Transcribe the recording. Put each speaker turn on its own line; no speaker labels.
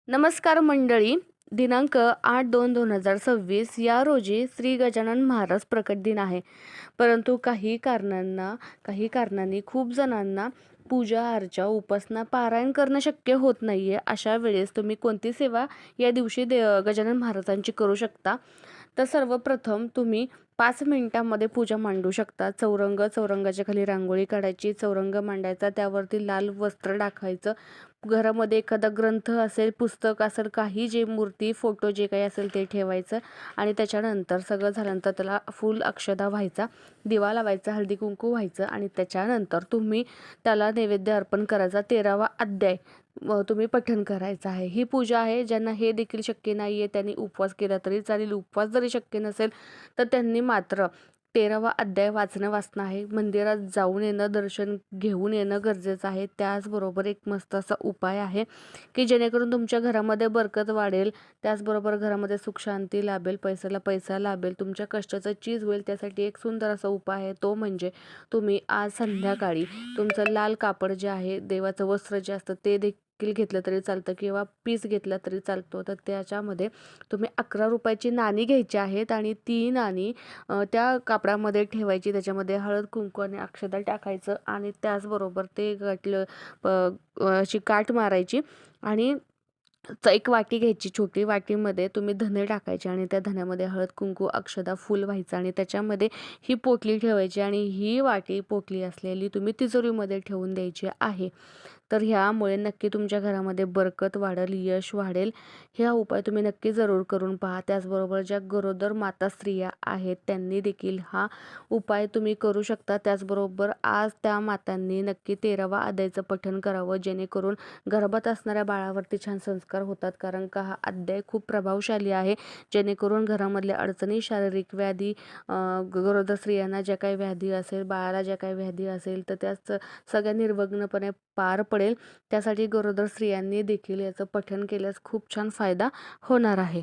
नमस्कार मंडळी. दिनांक 8/2/2026 या रोजी श्री गजानन महाराज प्रकट दिन आहे. परंतु काही कारणांनी खूप जणांना पूजा अर्चा उपासना पारायण करणं शक्य होत नाहीये. अशा वेळेस तुम्ही कोणती सेवा या दिवशी गजानन महाराजांची करू शकता? तर सर्वप्रथम तुम्ही 5 मिनिटांमध्ये पूजा मांडू शकता. चौरंगाच्या खाली रांगोळी काढायची, चौरंग मांडायचा, त्यावरती लाल वस्त्र टाकायचं. घरामध्ये एखादा ग्रंथ असेल, पुस्तक असेल, काही जे मूर्ती फोटो जे काही असेल ते ठेवायचं आणि त्याच्यानंतर सगळं झाल्यानंतर त्याला फूल अक्षदा व्हायचा, दिवा लावायचा, हळदी कुंकू व्हायचं आणि त्याच्यानंतर तुम्ही त्याला नैवेद्य अर्पण करायचा. 13वा अध्याय तुम्ही पठण करायचं आहे. ही पूजा आहे. ज्यांना हे देखील शक्य नाही आहे त्यांनी उपवास केला तरी चालेल. उपवास जरी शक्य नसेल तर त्यांनी मात्र 13वा अध्याय वाचणं आहे. मंदिरात जाऊन येणं, दर्शन घेऊन येणं गरजेचं आहे. त्याचबरोबर एक मस्त असा उपाय आहे की जेणेकरून तुमच्या घरामध्ये बरकत वाढेल, त्याचबरोबर घरामध्ये सुख शांती लाभेल, पैशाला पैसा लाभेल, तुमच्या कष्टाचं चीज होईल. त्यासाठी एक सुंदर असा उपाय आहे, तो म्हणजे तुम्ही आज संध्याकाळी तुमचं लाल कापड जे आहे, देवाचं वस्त्र जे असतं ते देखील घेतलं तरी चालतं किंवा पीस घेतला तरी चालतो. तर त्याच्यामध्ये तुम्ही 11 रुपयाची नाणी घ्यायची आहेत आणि ती नाणी त्या कापडामध्ये ठेवायची. त्याच्यामध्ये हळद कुंकू आणि अक्षता टाकायचं आणि त्याचबरोबर ते अशी काठ मारायची आणि एक वाटी घ्यायची. छोटी वाटीमध्ये तुम्ही धने टाकायचे आणि त्या धन्यामध्ये हळद कुंकू अक्षदा फूल व्हायचं आणि त्याच्यामध्ये ही पोटली ठेवायची आणि ही वाटी पोटली असलेली तुम्ही तिजोरीमध्ये ठेवून द्यायची आहे. तर ह्यामुळे नक्की तुमच्या घरामध्ये बरकत वाढेल, यश वाढेल. हा उपाय तुम्ही नक्की जरूर करून पहा. त्याचबरोबर ज्या गरोदर माता स्त्रिया आहेत त्यांनी देखील हा उपाय तुम्ही करू शकता. त्याचबरोबर आज त्या मातांनी नक्की 13वा अध्यायाचं पठण करावं, जेणेकरून गर्भात असणाऱ्या बाळावरती छान संस्कार होतात. कारण का हा अध्याय खूप प्रभावशाली आहे, जेणेकरून घरामधल्या अडचणी, शारीरिक व्याधी, गरोदर स्त्रियांना ज्या काही व्याधी असेल, बाळाला ज्या काही व्याधी असेल तर त्या सगळ्या निर्विघ्नपणे पार पडेल. त्यासाठी गरोदर स्त्रियांनी देखील याचं पठण केल्यास खूप छान फायदा होणार आहे.